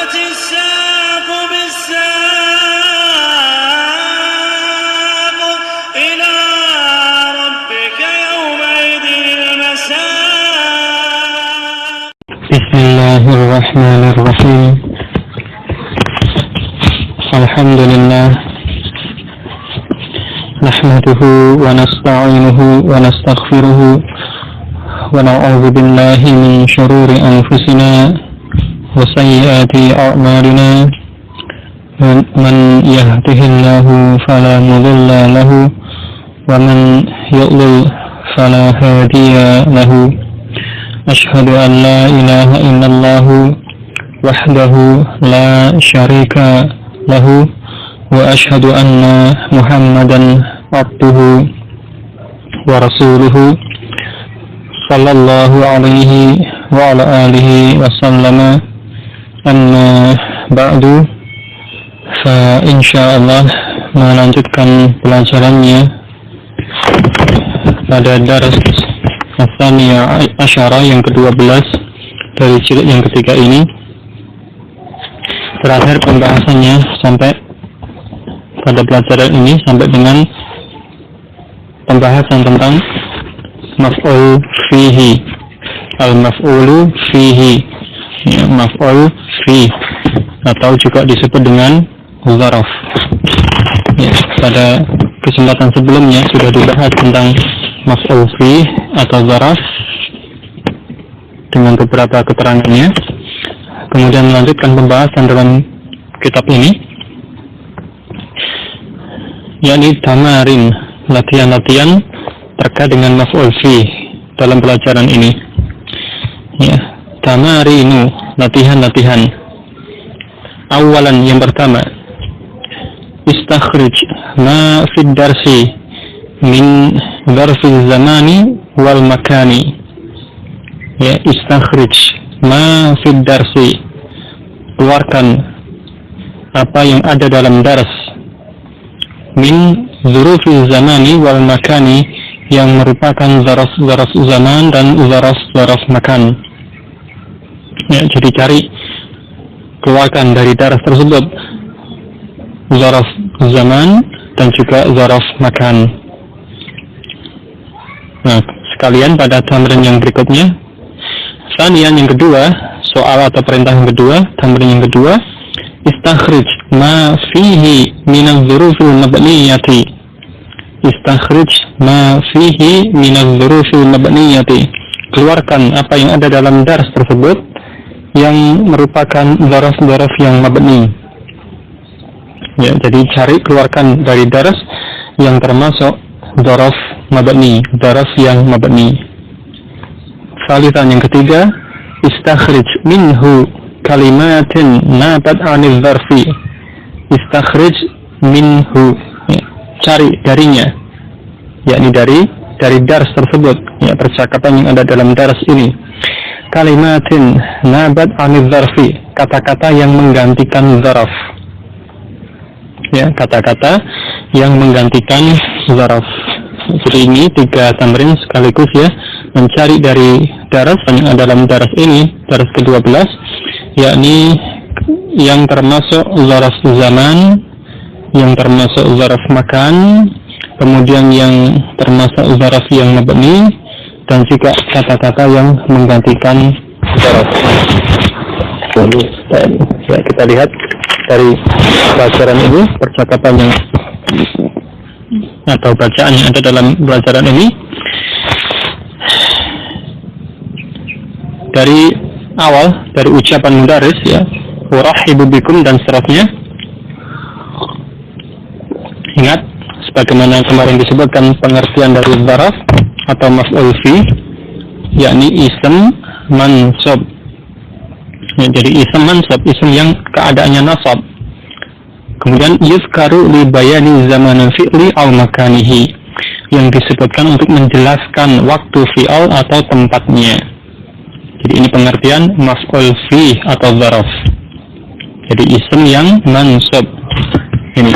والتفت الساق بالساق إلى ربك يومئذ المساق. بسم الله الرحمن الرحيم. الحمد لله نحمده ونستعينه ونستغفره ونعوذ بالله من شرور أنفسنا وسيئات أعمالنا. من يهده الله فلا مضل له ومن يضلل فلا هادي له. أشهد أن لا إله إلا الله وحده لا شريك له وأشهد أن محمدا عبده ورسوله صلى الله عليه وعلى آله وسلم. أما بعد فإنشاءالlah melanjutkan pelajarannya pada daras Tsaniyah Asyara yang ke-12 dari jilid yang ketiga ini. Terakhir pembahasannya sampai pada pelajaran ini sampai dengan pembahasan tentang maf'ul fihi, al-maf'ulu fihi, ya, maf'ul fi atau juga disebut dengan zaraf. Ya, pada kesempatan sebelumnya sudah dibahas tentang maf'ul fi atau zaraf dengan beberapa keterangannya. Kemudian melanjutkan pembahasan dalam kitab ini, yakni tamarin, latihan-latihan terkait dengan maf'ul fi dalam pelajaran ini. Ya, tamarinu, latihan-latihan. Awalan, yang pertama, istakhrij ma fid darsi min dzarfi zamani wal makani. Ya, istakhrij ma fid darsi, keluarkan apa yang ada dalam dars, min zurufi zamani wal makani, yang merupakan zaraf zaman dan zaraf makan. Ya, jadi cari, keluarkan dari dars tersebut zaraf zaman dan juga zaraf makan. Nah, sekalian pada tamrin yang berikutnya, Sanian yang kedua, soal atau perintah yang kedua, tamrin yang kedua, istakhrij ma fihi minaz dzurufil mabniyati. Istakhrij ma fihi minaz dzurufil mabniyati, keluarkan apa yang ada dalam dars tersebut yang merupakan dzaraf-dzaraf yang mabni. Ya, jadi cari, keluarkan dari dars yang termasuk dzaraf mabni, dzaraf yang mabni. Salisan yang ketiga, istakhrij minhu kalimatin nabat anil dzarfi. Istakhrij minhu, ya, cari darinya, yakni dari dars tersebut, ya, percakapan yang ada dalam dars ini. Kalimatin nabat anil dzarfi, kata-kata yang menggantikan dzaraf. Ya, kata-kata yang menggantikan dzaraf. Jadi ini 3 tamrin sekaligus, ya, mencari dari daras yang ada dalam daras ini, daras ke-12, yakni yang termasuk zaraf zaman, yang termasuk zaraf makan, kemudian yang termasuk zaraf yang mabni, dan juga kata-kata yang menggantikan zaraf. Lalu ya, kita lihat dari pelajaran ini, percakapan yang atau bacaan yang ada dalam pelajaran ini. Dari awal, dari ucapan mudaris, ya, urahibu bikum dan seterusnya. Ingat, sebagaimana kemarin disebutkan pengertian dari zaraf atau maf'ul fi, yakni ism mansub. Ya, jadi ism mansub, ism yang keadaannya nasab. Kemudian yuzkaru li bayani zaman fi'li al makanihi, yang disebutkan untuk menjelaskan waktu fi'al atau tempatnya. Jadi ini pengertian maf'ul fi atau zaraf. Jadi ism yang mansub. Ini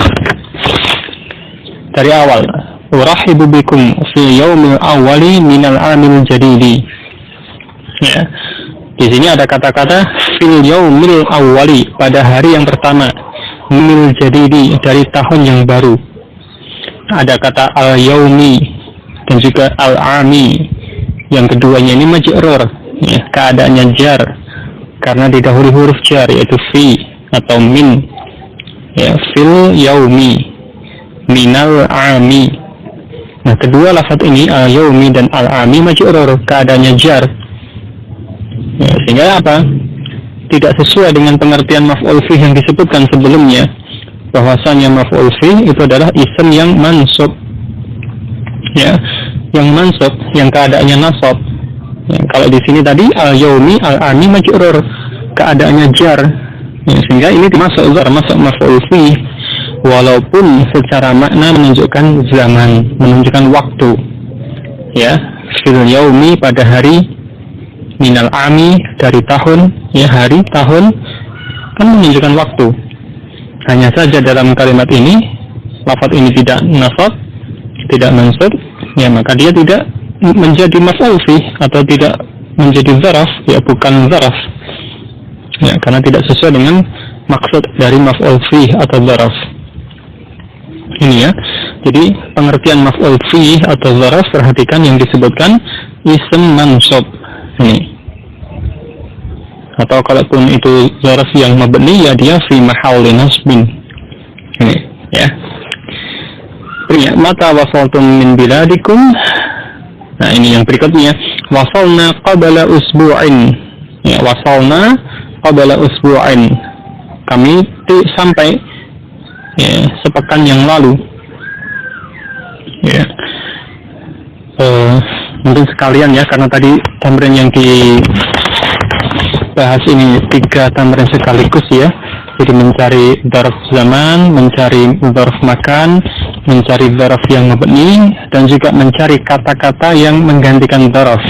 dari awal, urahibu bikum fi yaumil awwali minal amil jadidi. Ya, Di sini ada kata-kata fil yaumil awwali, pada hari yang pertama, mil jadidi, dari tahun yang baru. Ada kata al-yaumi dan juga al-ami. Yang keduanya ini majrur, ya, keadaannya jar karena didahului huruf jar yaitu fi atau min. Ya, fil yaumi, minal ami. Nah, kedua lafaz ini al-yaumi dan al-ami majrur, keadaannya jar. Ya, sehingga apa? Tidak sesuai dengan pengertian maf'ul fi yang disebutkan sebelumnya, bahwasanya maf'ul fi itu adalah isim yang mansub. Ya, yang mansub, yang keadaannya nasab. Ya, kalau di sini tadi al-yaumi al-ami majrur, keadaannya jar. Ya, sehingga ini termasuk maf'ul fi, walaupun secara makna menunjukkan zaman, menunjukkan waktu. Ya, fil yaumi, pada hari, minal ami, dari tahun, ya, hari, tahun kan menunjukkan waktu. Hanya saja dalam kalimat ini lafaz ini tidak nasab, tidak mansub, ya, maka dia tidak menjadi maf'ul fi atau tidak menjadi zaraf, ya, bukan zaraf, ya, karena tidak sesuai dengan maksud dari maf'ul fi atau zaraf ini, ya. Jadi pengertian maf'ul fi atau zaraf, perhatikan yang disebutkan isim mansub ini, atau kalaupun itu zaraf yang mabni, ya dia fi mahalli nasbin ini, ya. Berikutnya, mata wasaltum min biladikum. Nah, ini yang berikutnya, wasalna qabla usbu'in, ya, wasalna qabla usbu'in, kami sampai, ya, sepekan yang lalu, ya. Mungkin sekalian, ya, karena tadi tamrin yang dibahas ini 3 tamrin sekaligus, ya. Jadi mencari dzaraf zaman, mencari dzaraf makan, mencari dzaraf yang mabni, dan juga mencari kata-kata yang menggantikan dzaraf.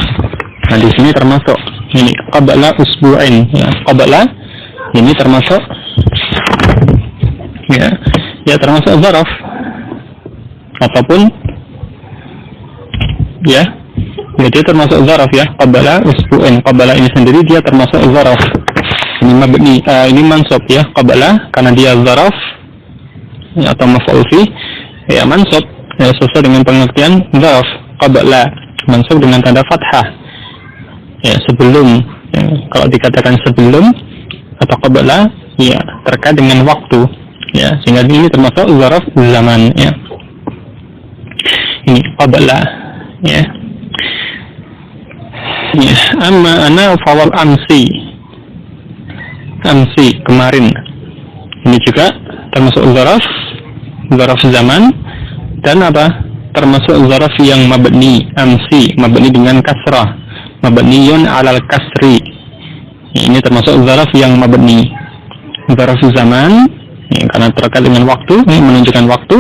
Nah, di sini termasuk ini qabla usbu'in, ya. Qabla ini termasuk, ya termasuk dzaraf ataupun, ya, dia termasuk zaraf, ya. Qabla usbu'in, qabla ini sendiri dia termasuk zaraf. Ini mabni, ini mansub, ya. Qabla karena dia zaraf, ya, atau maf'ul fi, ya, mansub, ya, sesuai dengan pengertian zaraf. Qabla mansub dengan tanda fathah, ya, sebelum, ya. Kalau dikatakan sebelum atau qabla, ya, terkait dengan waktu, ya, sehingga ini termasuk zaraf zaman, ya. Ini qabla, ya. Ya, amma ana fawal amsi, kemarin, ini juga termasuk zaraf zaman, dan apa, termasuk zaraf yang mabni, amsi, mabni dengan kasrah, mabniyun alal kasri, ini termasuk zaraf yang mabni, zaraf zaman, ya, karena terkait dengan waktu, ini menunjukkan waktu,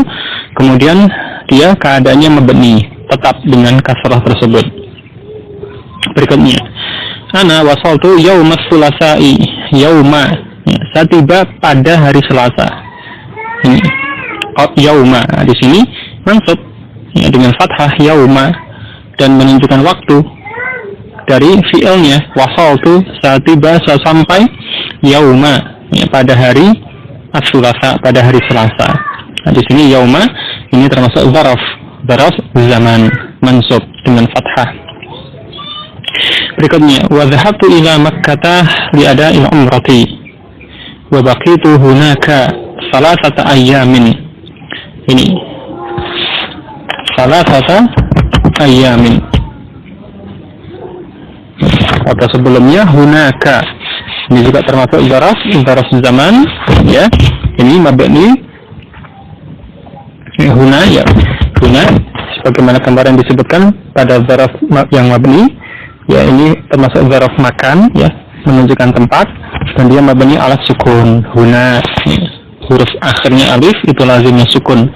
kemudian dia keadaannya mabni, tetap dengan kasrah tersebut. Berikutnya, ana wasaltu yaumas sulasai, yauma, ya, saya tiba pada hari Selasa. Ini yauma, di sini mansub, ya, dengan fathah yauma, dan menunjukkan waktu dari fi'ilnya wasaltu, saya tiba, saya sampai, yauma, ya, pada hari as-sulasa, pada hari Selasa. Nah, di sini yauma ini termasuk zaraf zaman, mansub dengan fathah. Berikutnya, wa dhahabtu ila Makkah li ada'il umrati wa baqitu hunaka salasata ayyamin. Ini salasata ayyamin, atau sebelumnya hunaka, ini juga termasuk zaraf zaman, ya. Ini mabni, huna, ya, huna sebagaimana kemarin disebutkan pada zaraf yang mabni, ya, ini termasuk zaraf makan, ya, menunjukkan tempat, dan dia mabni ala sukun, huna, ya. Huruf akhirnya alif itu lazimnya sukun.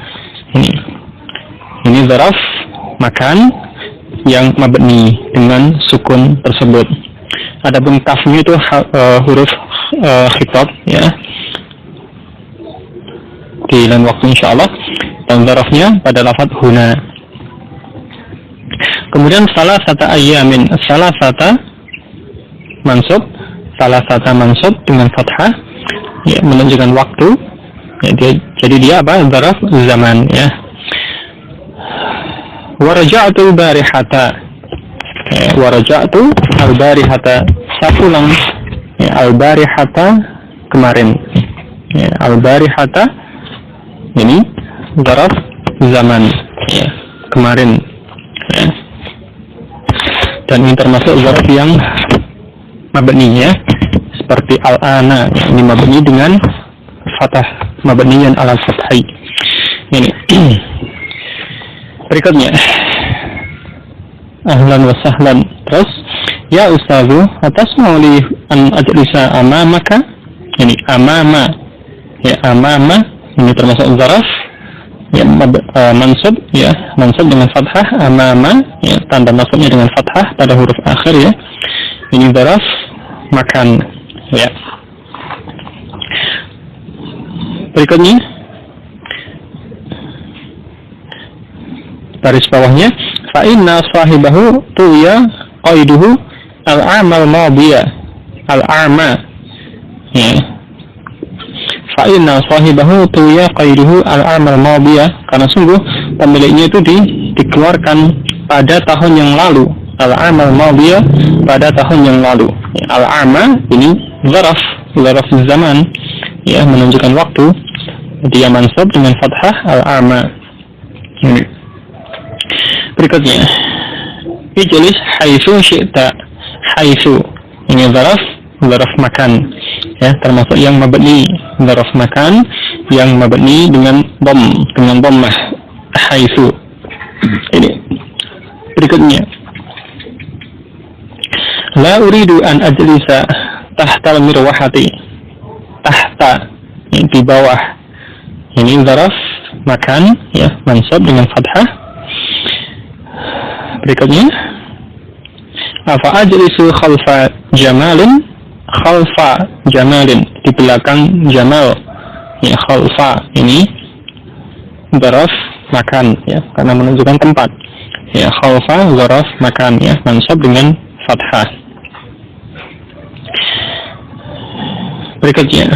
Ini zaraf makan yang mabni dengan sukun tersebut. Adapun kafnya itu huruf khitab, ya, di lain waktu insyaallah, dan zarafnya pada lafaz huna. Kemudian salah sata ayamin, salah sata mansub, salasata mansub dengan fathah, ya, menunjukkan waktu, ya, jadi dia apa? Zaraf zaman, ya. Waraja'tu barihata, ya, waraja'tu al-barihata, saya pulang, ya, al-barihata kemarin, ya, al-barihata ini zaraf zaman, ya, kemarin, ya. Dan ini termasuk zaraf yang mabni, ya, seperti al-ana, ini mabni dengan fathah, mabniyan ala fathai. Ini berikutnya, ahlan wa sahlan. Terus, ya ustazu, atasma'u li an ajlisa amamaka, ini amama, ya, amama ini termasuk zaraf, ya, mansub, ya, mansub dengan fathah, amama, ya, tanda nasabnya dengan fathah pada huruf akhir, ya. Ini zaraf makan, ya. Berikutnya, baris bawahnya, fa inna sahibahu tuya qaiduhu al-amal madiyah, al-ama, ya. Fa inna sahibahu tuya qaiduhu al-amal madiyah, karena sungguh pemiliknya itu dikeluarkan pada tahun yang lalu, al-amal madiyah, pada tahun yang lalu. Al-ama ini zaraf zaman, ya, menunjukkan waktu, dia mansub dengan fathah al-ama. Ini. Berikutnya, ijlis haitsu syi'ta, haitsu ini zaraf makan, ya, termasuk yang mabni, zaraf makan yang mabni dengan dhammah, haitsu. Ini. Berikutnya, la uridu an ajlisa tahta al-mirwahati, tahta ini di bawah, ini zaraf makan, ya, mansub dengan fathah. Berikutnya, afa ajlisu khalfa jamalin, di belakang Jamal, ya, khalfa ini zaraf makan, ya, karena menunjukkan tempat, ya, khalfa zaraf makan, ya, mansub dengan fathah. Berikutnya,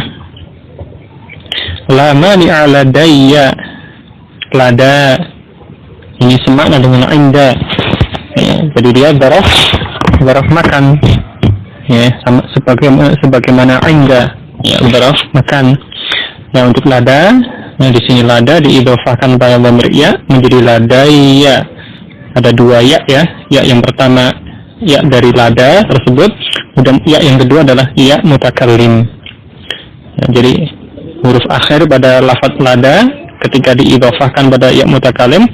la mani'a ladayya, lada ini semakna dengan inda, ya, jadi dia zaraf makan, ya, sama sebagaimana inda, ya, zaraf makan. Nah, untuk lada, nah, di sini lada diidhofahkan pada dhamir ya menjadi ladayya. Ada dua ya, ya, ya yang pertama ya dari lada tersebut, dan ya yang kedua adalah ya mutakallim. Ya, jadi huruf akhir pada lafaz lada ketika diidhofahkan pada ya mutakallim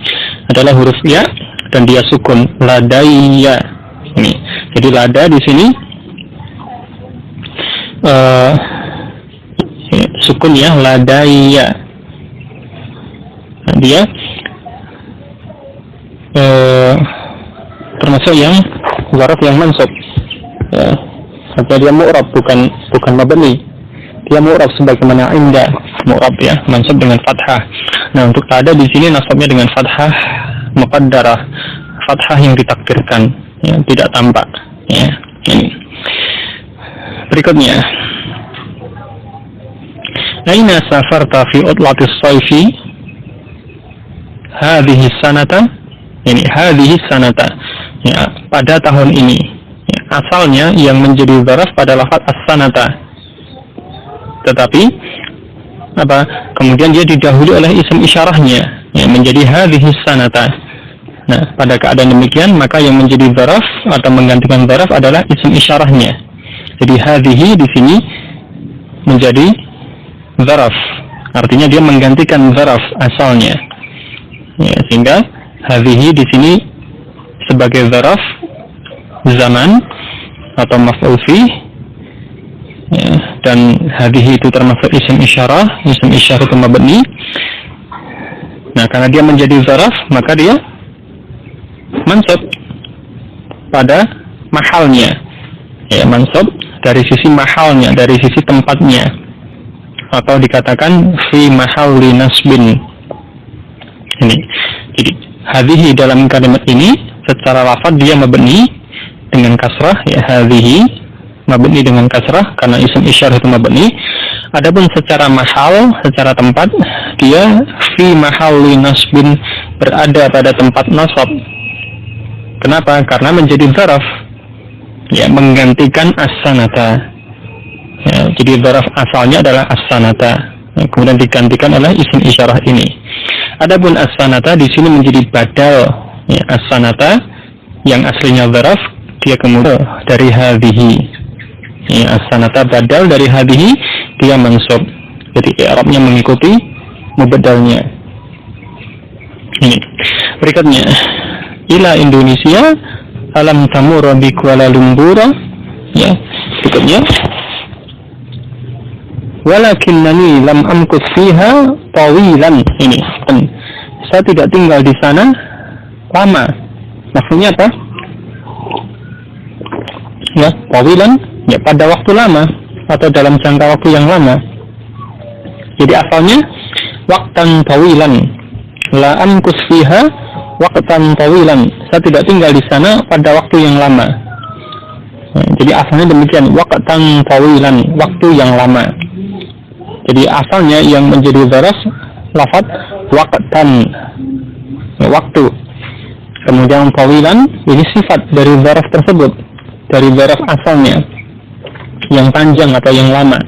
adalah huruf ya dan dia sukun, ladayya. Ini. Jadi lada di sini sukun, ya, ladayya. Nah, dia termasuk yang zaraf yang mansub, ya, artinya dia mu'rab, bukan mabni. Dia mu'rab sebagaimana inda mu'rab, ya, mansub dengan fathah. Nah, untuk lada di sini nasabnya dengan fathah muqaddarah, fathah yang ditakdirkan, ya, tidak tampak, ya. Ini. Berikutnya, aina safarta fi utlatis sayfi hadhihi sanata, ini hadhihi sanata, ya, pada tahun ini, ya, asalnya yang menjadi zaraf pada lafaz as-sanata, tetapi kemudian dia didahului oleh isim isyarahnya, ya, menjadi hadhihi sanata. Nah, pada keadaan demikian maka yang menjadi zaraf atau menggantikan zaraf adalah isim isyarahnya. Jadi hadhihi di sini menjadi zaraf, artinya dia menggantikan zaraf asalnya, ya, sehingga hadhihi di sini sebagai zaraf zaman atau maf'ul fih, ya, dan hadhihi itu termasuk isim isyarah itu mabni. Nah, karena dia menjadi zaraf maka dia mansub pada mahalnya, ya, mansub dari sisi mahalnya, dari sisi tempatnya, atau dikatakan fi mahalli nasbin. Ini. Jadi hadhihi dalam kalimat ini secara lafaz dia mabni dengan kasrah, ya, hadhihi, mabni dengan kasrah karena isim isyarah itu mabni. Adapun secara mahal, secara tempat, dia fi mahalli nasbin, berada pada tempat nasab. Kenapa? Karena menjadi dzaraf, ya, menggantikan as-sanata. Ya, jadi dzaraf asalnya adalah as-sanata, ya, kemudian digantikan oleh isim isyarah ini. Adapun as-sanata di sini menjadi badal, ya, as-sanata yang aslinya dzaraf, dia kemudian dari hadhihi. Ya, as-sanata badal dari hadhihi, dia mansub. Jadi i'rabnya mengikuti mubadalnya. Ini. Berikutnya, ila Indonesia alam tamur bi Kuala Lumpur. Ya, berikutnya, walakinnani lam amkus fiha tawilan. Ini, saya tidak tinggal di sana lama. Maksudnya apa? Ya, tawilan, ya, pada waktu lama atau dalam jangka waktu yang lama. Jadi asalnya waqtan tawilan, la amkus fiha waqtan tawilan, saya tidak tinggal di sana pada waktu yang lama. Jadi asalnya demikian, waqtan tawilan, waktu yang lama. Jadi asalnya yang menjadi dzaraf lafaz waqtan, waktu. Kemudian tawilan ini sifat dari dzaraf tersebut, dari dzaraf asalnya yang panjang atau yang lama.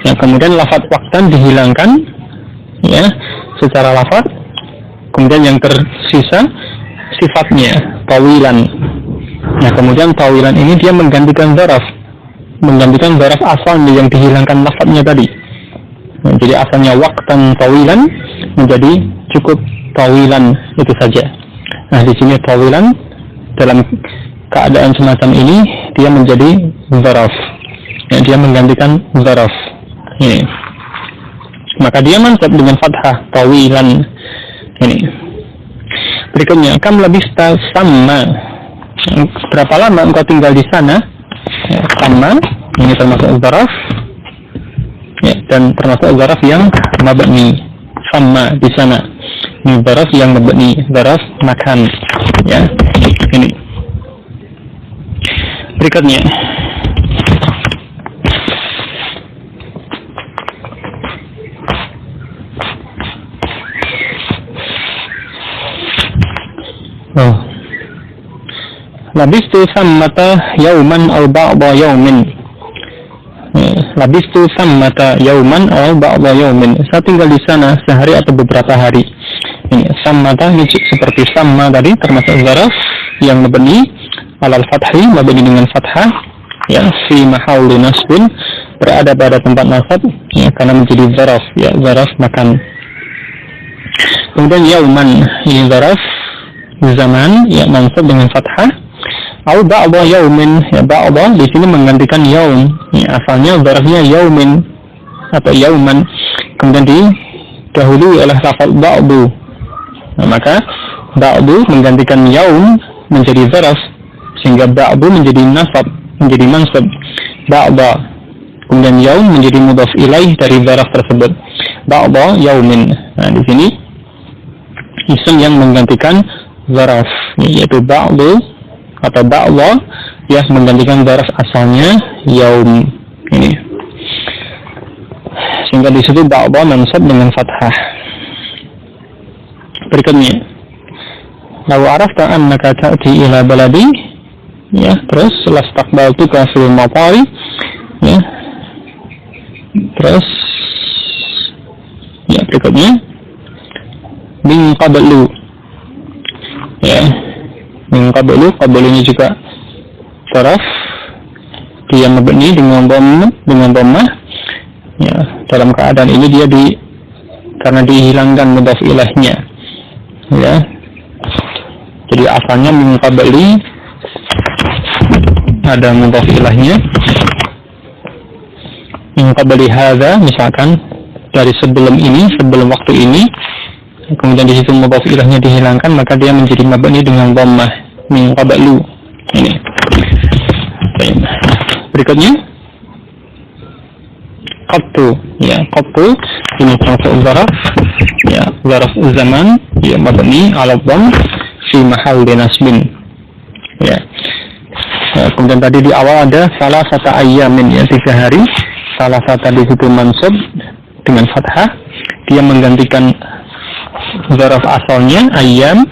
Yang kemudian lafaz waqtan dihilangkan, ya, secara lafaz. Kemudian yang tersisa sifatnya tawilan. Nah, kemudian tawilan ini dia menggantikan dzaraf, menggantikan dzaraf asalnya yang dihilangkan lafaznya tadi. Nah, jadi asalnya waqtan tawilan menjadi cukup tawilan, itu saja. Nah, di sini tawilan dalam keadaan semacam ini dia menjadi dzaraf. Ya, dia menggantikan dzaraf. Ini. Maka dia mansub dengan fathah tawilan. Ini. Berikutnya, kam labista sama. Berapa lama engkau tinggal di sana? Ya, sama. Ini termasuk dzaraf. Ya, dan termasuk dzaraf yang mabni. Sama di sana. Ini dzaraf yang mabni, dzaraf makan. Ya. Ini. Berikutnya, labistu sammata yauman aw ba'da yaumin. Labistu sammata yauman aw ba'da yaumin. Saya tinggal di sana sehari atau beberapa hari. Ini sammata ini seperti sama tadi, termasuk dzaraf yang mabni alal fathi, mabni dengan fathah, ya, fi mahalli nasbin, berada pada tempat nasab, ya, karena menjadi dzaraf, ya, dzaraf makan. Kemudian yauman ini dzaraf zaman, ya, mansub dengan fathah. Au ba'da yaumin, ya, ba'da di sini menggantikan yaum. Ya, asalnya dzarafnya yaumin atau yauman, kemudian didahului oleh lafaz ba'du. Nah, maka ba'du menggantikan yaum menjadi dzaraf, sehingga ba'du menjadi nasab, menjadi mansub. Ba'da. Kemudian yaum menjadi mudhaf ilaih dari dzaraf tersebut. Ba'da yaumin. Nah, di sini isim yang menggantikan dzaraf, yaitu ba'du atau ba'da, ya, menggantikan dzaraf asalnya yaum. Ini. Sehingga di situ ba'da mansub dengan fathah. Berikutnya, law arafta annaka ta'ti ila baladi, ya, terus lastaqbaltuka fil matari, ya. Terus, ya, berikutnya min qablu, ya, min qablu, qablu ini juga dzaraf, dia mabni dengan dhammah, ya, dalam keadaan ini dia karena dihilangkan mudhaf ilaihnya, ya. Jadi asalnya min qabli ada mudhaf ilaihnya. Min qabli hadza, misalkan dari sebelum ini, sebelum waktu ini, kemudian di situ mudhaf ilaihnya dihilangkan, maka dia menjadi mabni dengan dhammah, min qablu. Ini. Baik. Berikutnya qattu, ya, qattu ini termasuk dzaraf, ya, dzaraf zaman, ya, mabni ala dhamm fi mahalli nasbin, ya. Ya, kemudian tadi di awal ada salah satu ayamin, ya 3 hari. Salah satu di situ mansub dengan fathah, dia menggantikan zaraf asalnya ayam,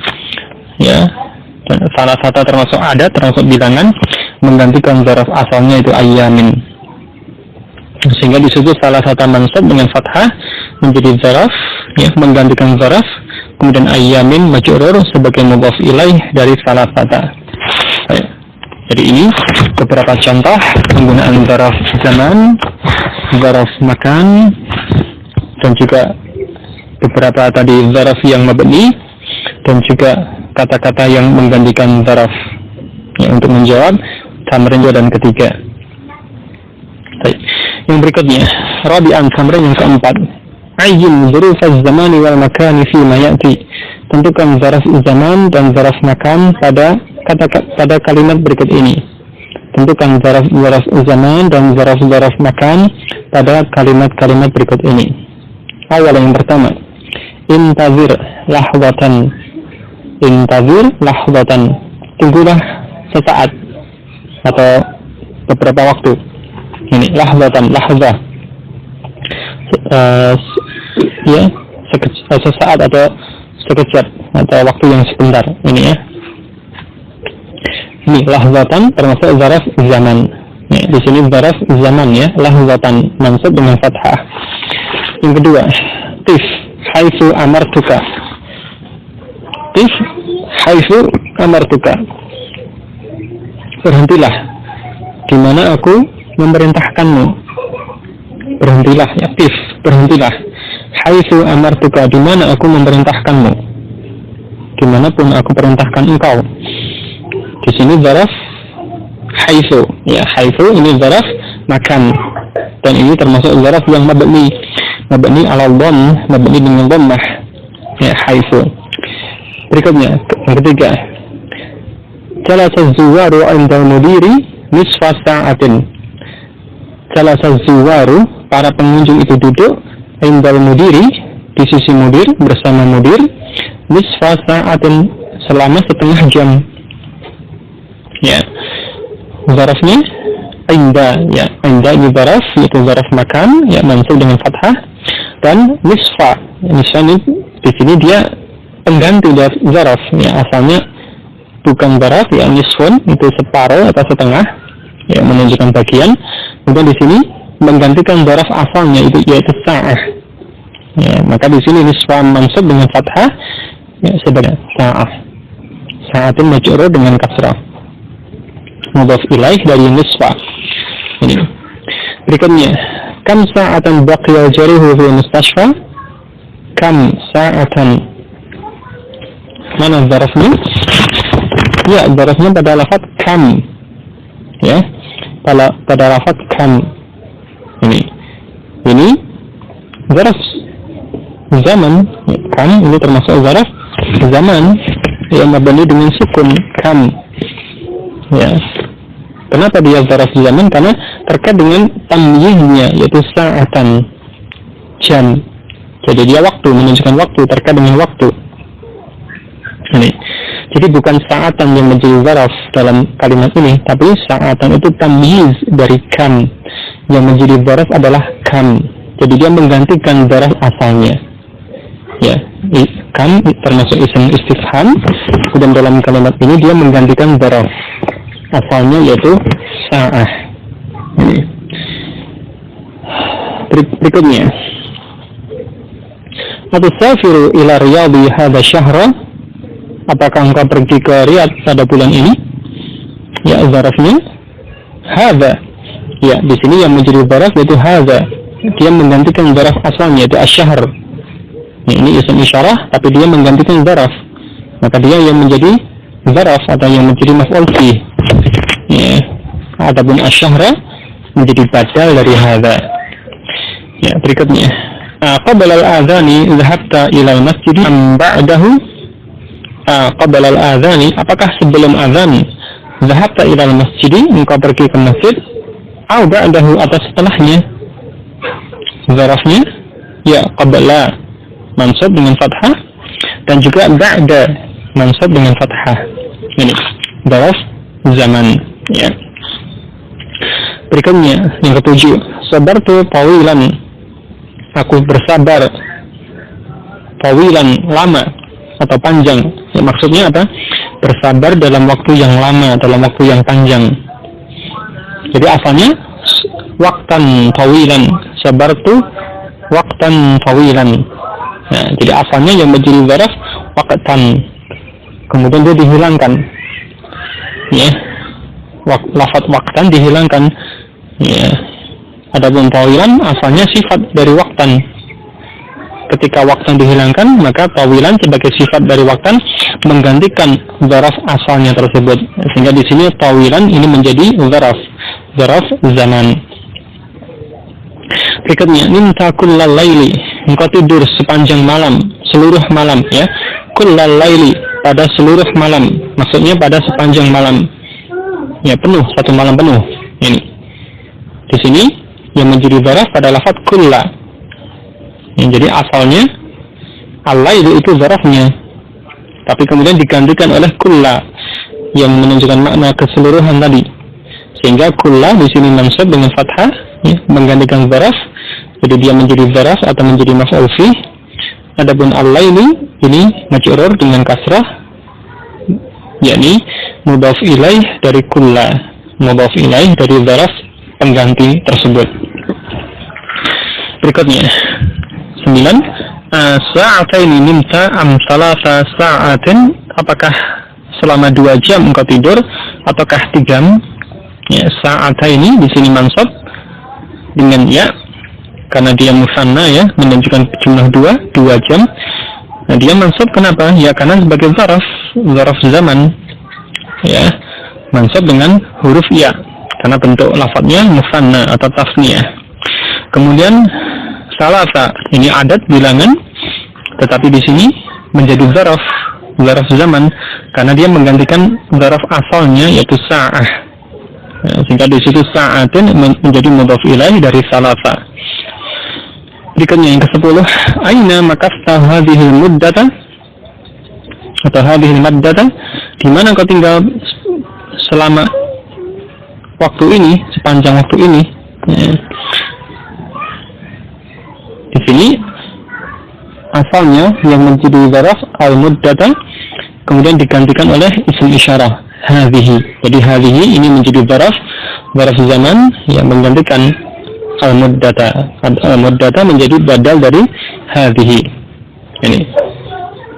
ya. Dan salah satu termasuk ada, termasuk bilangan, menggantikan zaraf asalnya itu ayamin. Sehingga disebut salah satu mansub dengan fathah menjadi zaraf, ya, menggantikan zaraf. Kemudian ayamin majrur sebagai mudhaf ilaih dari salah satu. Jadi ini beberapa contoh penggunaan zaraf zaman, zaraf makan, dan juga beberapa tadi zaraf yang mabni, dan juga kata-kata yang menggantikan zaraf, ya, untuk menjawab tamrin dan ketiga. Baik. Yang berikutnya, rabi'an, tamrin yang keempat. Ayyin dzurufaz zamani wal makani fi ma ya'ti. Tentukan zaraf zaman dan zaraf makan pada kalimat berikut ini. Tentukan zaraf zaman dan zaraf makan pada kalimat-kalimat berikut ini. Awal yang pertama, intazir lahzatan. Intazir lahzatan. Tunggulah sesaat atau beberapa waktu. Ini lahzatan, lahzah. Ya, sesaat atau sekejap atau waktu yang sebentar. Ini ya. Ini lahzatan termasuk zaraf zaman. Ya, di sini zaraf zaman, ya, lahzatan mansub dengan fathah. Yang kedua, tif haitsu amartuka. Tif haitsu amartuka. Berhentilah di mana aku memerintahkanmu. Berhentilah, ya, tif, berhentilah. Haitsu amartuka, di mana aku memerintahkanmu. Dimanapun aku perintahkan engkau. Di sini zaraf haitsu, ya, haitsu ini zaraf makan, dan ini termasuk zaraf yang mabni ala dhamm, mabni dengan dhammah, ya, haitsu. Berikutnya yang ketiga, jalasa zuwaru 'inda mudiri nisfa sa'atin. Jalasa zuwaru, para pengunjung itu duduk 'inda mudiri, di sisi mudir, bersama mudir, nisfa sa'atin, selama setengah jam. Ya, zarafnya inda, ya, inda ini zaraf, yaitu zaraf makan, ya, mansub dengan fathah, dan nisfa, nisfa di sini dia pengganti dari zaraf, ya, asalnya bukan zaraf, ya, nisfun itu separuh atau setengah, ya, menunjukkan bagian. Kemudian di sini menggantikan zaraf asalnya itu yaitu sa'ah, ya, maka di sini nisfa mansub dengan fathah, ya, sebagai sa'ah. Sa'atin majrur dengan kasrah, mudhaf ilaih dari nisfa. Ini. Berikutnya, kam sa'atan baqiya jarihu fi mustashfa. Kam sa'atan. Mana zarafnya? Ya, zarafnya pada lafaz kam. Ya, pada lafaz kam. Ini zaraf zaman, ya, kam ini termasuk zaraf zaman yang mabni dengan sukun kam. Ya. Kenapa dia zaraf zaman? Karena terkait dengan tamyiznya, yaitu sa'atan, jam. Jadi dia waktu, menunjukkan waktu, terkait dengan waktu. Ini. Jadi bukan sa'atan yang menjadi zaraf dalam kalimat ini, tapi sa'atan itu tamyiz dari kam. Yang menjadi zaraf adalah kam. Jadi dia menggantikan zaraf asalnya. Ya, kam termasuk isim istifham, dan dalam kalimat ini dia menggantikan zaraf asalnya yaitu sa'ah. Ini. Berikutnya, Atusafiru ila Riyadhi hadha syahra. Apakah engkau pergi ke Riyadh pada bulan ini? Ya, zarafnya hadha. Ya, di sini yang menjadi zaraf yaitu hadha. Dia menggantikan zaraf asalnya yaitu asy-syahr. Ini isim isyarah tapi dia menggantikan zaraf. Maka dia yang menjadi zaraf atau yang menjadi maf'ul fi. Ya, adapun asy-syahra menjadi badal dari hadza. Ya, berikutnya, qabla al-adhani dhahabta ila al-masjid am ba'dahu? Qabla al-adhani, apakah sebelum azan dhahabta ila al-masjid, engkau pergi ke masjid, atau ba'dahu atau setelahnya? Zarafnya ya qabla mansub dengan fathah, dan juga ba'da mansub dengan fathah. Ini zaraf zaman. Ya. Berikutnya yang ketujuh, sabartu tawilan, aku bersabar tawilan, lama atau panjang. Ya, maksudnya apa? Bersabar dalam waktu yang lama, dalam waktu yang panjang. Jadi asalnya waktan tawilan, sabartu waktan tawilan. Nah, jadi asalnya yang menjadi zaraf waktan, kemudian dia dihilangkan. Ya, lafaz waktan dihilangkan. Ya, adapun tawilan asalnya sifat dari waktan. Ketika waktan dihilangkan, maka tawilan sebagai sifat dari waktan menggantikan zaraf asalnya tersebut. Sehingga di sini tawilan ini menjadi zaraf zaman. Berikutnya, nimta kullal laili, engkau tidur sepanjang malam, seluruh malam, ya. Kullal laili, pada seluruh malam, maksudnya pada sepanjang malam. Ya, penuh, satu malam penuh. Ini. Di sini yang menjadi zaraf pada lafaz kulla. Ya, jadi asalnya al-lail itu zarafnya, tapi kemudian digantikan oleh kulla yang menunjukkan makna keseluruhan tadi. Sehingga kulla di sini mansub dengan fathah, ya, menggantikan zaraf. Jadi dia menjadi zaraf atau menjadi maf'ul fi. Adapun al-laili ini majrur dengan kasrah, yakni mudhaf ilaih dari kulla, mudhaf ilaih dari zaraf pengganti tersebut. Berikutnya 9, sa'ataini nimta am salasa sa'atin, apakah selama 2 jam engkau tidur ataukah 3 jam? Ya, sa'ataini di sini mansub dengan ya, karena dia musanna, ya, menunjukkan jumlah 2 jam. Nah, dia mansub kenapa? Ya, karena sebagai zaraf zaman, ya, mansub dengan huruf ya, karena bentuk lafadznya musanna atau tasniyah. Kemudian salasa, ini adat bilangan, tetapi di sini menjadi zaraf zaman karena dia menggantikan zaraf asalnya yaitu sa'ah. Sehingga di situ sa'atin menjadi mudhaf ilaih dari salasa. Berikutnya yang ke-10, aina makasta hadhil muddata atau hadhil maddata, di mana kau tinggal selama waktu ini, sepanjang waktu ini. Ya. Di sini asalnya yang menjadi zaraf al-muddata kemudian digantikan oleh isim isyarah hadhihi. Jadi hadhihi ini menjadi zaraf zaman yang menggantikan al-muddata. Al-muddata menjadi badal dari hadhihi.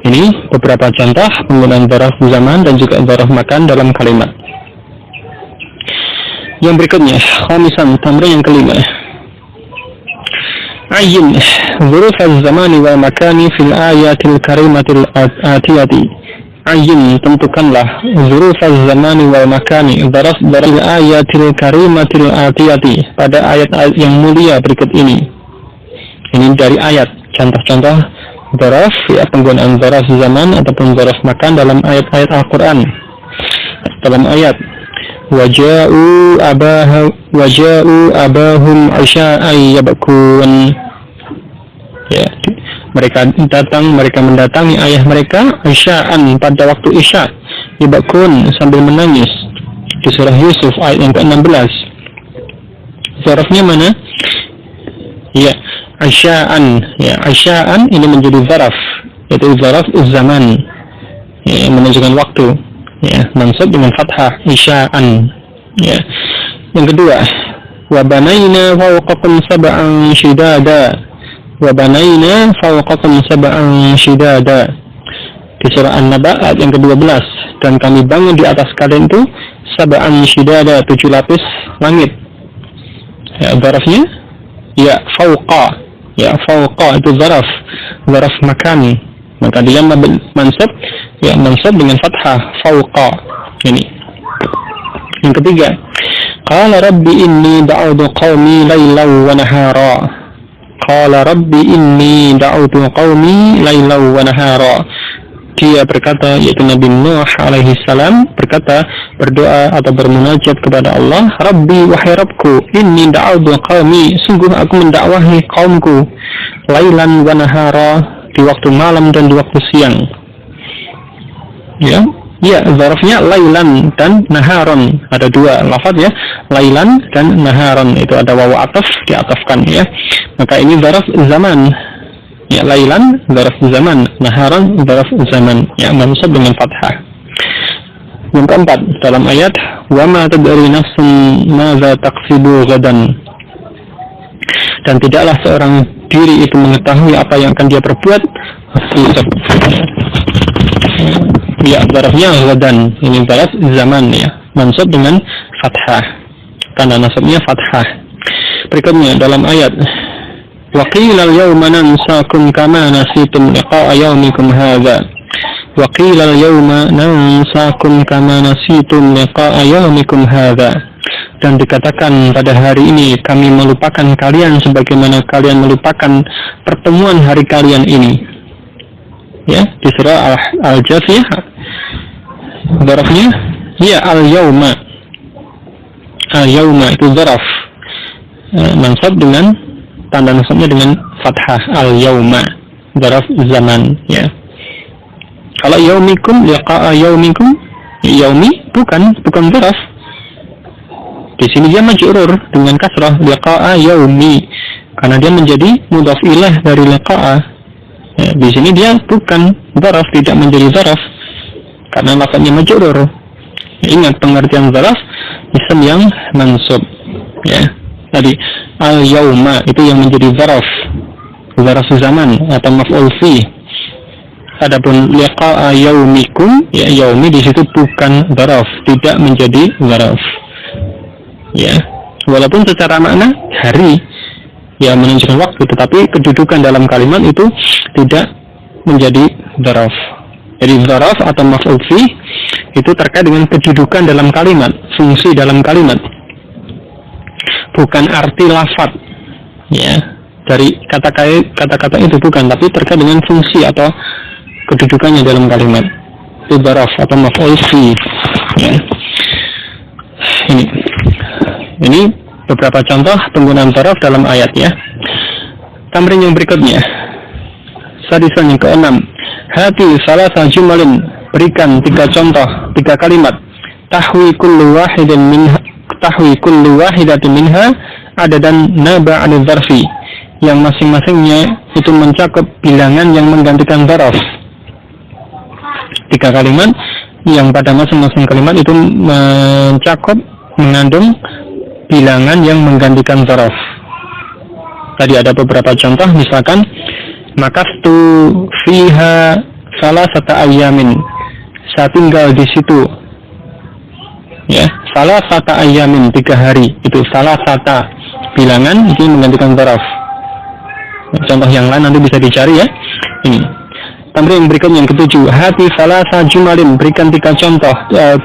Ini beberapa contoh penggunaan zaraf zaman dan juga zaraf makan dalam kalimat. Yang berikutnya, khamisan, tamrin yang kelima. Ayyin dzuruf az-zamani wal makani fil ayatil karimatil atiyati. Ayyin, tentukanlah dzuruf az-zamani wal makani, dzaraf dari ayatil karimatil atiyati, pada ayat-ayat yang mulia berikut ini. Ini dari ayat, contoh-contoh dzaraf, ya, penggunaan dzaraf zaman ataupun dzaraf makan dalam ayat-ayat Al-Qur'an. Dalam ayat waja'u abahum asya'ay yabkun, ya, mereka mendatangi ayah mereka isya'an, pada waktu isya, yabkun, sambil menangis. Di surah Yusuf ayat yang ke-16. Zarafnya mana? Ya, asya'an. Ya, asya'an ini menjadi zaraf, yaitu zaraf zaman, ya, menunjukkan waktu. Ya, mansub dengan fathah isya'an. Ya. Yang kedua, wa banaina fawqakum sab'an shidada. Wa banaina fawqakum sab'an shidada. Di surah An-Naba ayat yang ke-12, dan kami bangun di atas kalian itu sab'an shidada, 7 lapis langit. Ya, zarafnya ya fawqa. Ya, fawqa itu zaraf makan. Maka dia mansub, ya, mansub dengan fathah fawqa. Ini. Yang ketiga, qala rabbi inni da'utu qaumi laylan wa nahara. Qala rabbi inni da'utu qaumi laylan wa nahara. Dia berkata, yaitu Nabi Nuh alaihi salam berkata, berdoa atau bermunajat kepada Allah, Rabbi, wahai Rabbku, inni da'utu qaumi, sungguh aku mendakwahi kaumku, laylan wa nahara, di waktu malam dan di waktu siang. Ya, Ya, zarafnya lailan dan naharon. Ada dua lafaz ya, lailan dan naharon. Itu ada wawu ataf, diatafkan ya. Maka ini zaraf zaman. Ya, lailan zaraf zaman, naharon zaraf zaman. Ya, mansub dengan fathah. Yang keempat, dalam ayat wa ma tadri nafsun madza taksibu ghadan. Dan tidaklah seorang diri itu mengetahui apa yang akan dia perbuat besok. Ya, zarafnya ghadan. Ini zaraf zaman ya, mansub dengan fathah. Tanda nasabnya fathah. Berikutnya dalam ayat wa qila al-yawma nansakum kama nasitum liqa'a yawmikum hadza. Wa qila al-yawma nansakum kama nasitum liqa'a yawmikum hadza. Dan dikatakan pada hari ini kami melupakan kalian sebagaimana kalian melupakan pertemuan hari kalian ini. Ya, di surah Al-Jathiyah zarafnya ya al-yawma. Al-yawma itu zaraf mansab dengan tanda nasabnya dengan fathah, al-yawma zaraf zaman ya. Kalau yaumikum liqa'a yaumikum, yaumi bukan zaraf. Di sini dia majrur dengan kasrah liqa'a yaumi karena dia menjadi mudhaf ilaih dari liqa'a. Ya, di sini dia bukan zaraf, tidak menjadi zaraf karena lafaznya majrur. Ya, ingat pengertian zaraf isim yang mansub. Ya, tadi al-yauma itu yang menjadi zaraf zaman atau maf'ul fi. Adapun liqa'a yaumikum, ya yaumi di situ bukan zaraf, tidak menjadi zaraf. Ya, walaupun secara makna hari ya menunjukkan waktu, tetapi kedudukan dalam kalimat itu tidak menjadi zaraf. Jadi zaraf atau maf'ul fi itu terkait dengan kedudukan dalam kalimat, fungsi dalam kalimat, bukan arti lafaz. Ya, dari kata-kata itu bukan, tapi terkait dengan fungsi atau kedudukannya dalam kalimat. Itu zaraf atau maf'ul fi. Ya. Ini beberapa contoh penggunaan zaraf dalam ayat ya. Tamrin yang berikutnya. Sadisan yang keenam. Hati salasa jumalin, berikan 3 contoh, 3 kalimat. Tahwi kullu wahidatin minha adadan naba' al-zarfi, yang masing-masingnya itu mencakup bilangan yang menggantikan zaraf. 3 kalimat yang pada masing-masing kalimat itu mengandung bilangan yang menggantikan zaraf. Tadi ada beberapa contoh, misalkan makastu fiha salasata ayamin, saya tinggal di situ ya, salasata ayamin 3 hari, itu salasata bilangan itu menggantikan zaraf. Contoh yang lain nanti bisa dicari ya. Ini tamrin yang berikutnya yang ketujuh, hati salasa jumalin, berikan 3 contoh,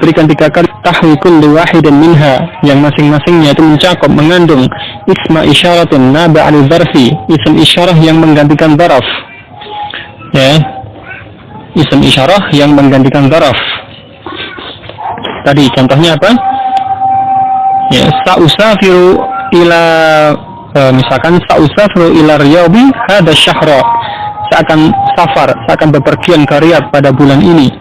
berikan 3 kali. Tahwi kullu wahidin minha, yang masing-masingnya itu mencakup, mengandung isma isyaratin naba' al-zarfi, isim isyarah yang menggantikan zaraf. Ya, isim isyarah yang menggantikan zaraf. Tadi contohnya apa? Ya, sa'usafiru ila misalkan sa'usafiru ila Riyadh hadha syahra, saya akan bepergian ke Riyadh pada bulan ini.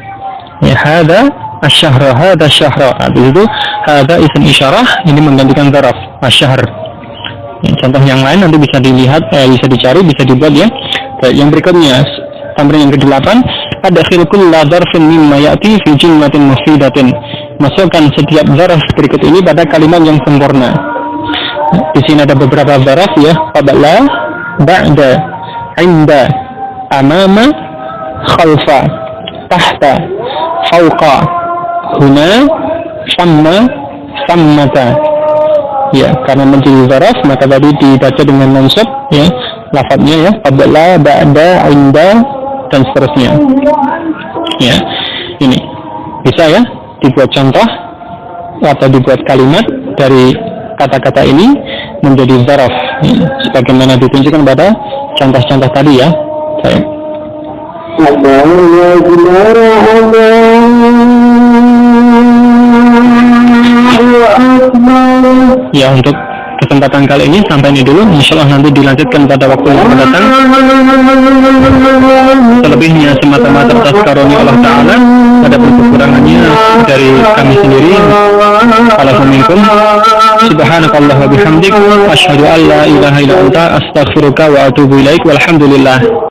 Ya, hadha asy-syahra, hadha syahra. Itu hadha isim isyarah, ini menggantikan zaraf asy-syahr. Ya, contoh yang lain nanti bisa dilihat, bisa dicari, bisa dibuat ya. Baik, yang berikutnya tamrin yang ke-8, adkhil kulla dzarfin mimma ya'ti fi jumlatin mufidatin. Masukkan setiap zarf berikut ini pada kalimat yang sempurna. Di sini ada beberapa zarf ya, qabla, ba'da, inda, amama, khalfa, tahta, fawqa, huna, samma, sammata. Ya, karena menjadi zaraf maka tadi dibaca dengan mansub ya, lafadznya ya, qabla, ba'da, inda, dan seterusnya. Ya, ini bisa ya dibuat contoh atau dibuat kalimat dari kata-kata ini menjadi zaraf ya, sebagaimana ditunjukkan pada contoh-contoh tadi ya. Baik. Ya, untuk kesempatan kali ini sampai ini dulu. Insyaallah nanti dilanjutkan pada waktu yang akan datang. Selebihnya semata-mata atas karunia Allah Ta'ala. Adapun kekurangannya dari kami sendiri. Assalamualaikum. Subhanakallah wa bihamdik, asyhadu an la ilaha illa anta, astaghfiruka wa atubu ilaik. Walhamdulillah.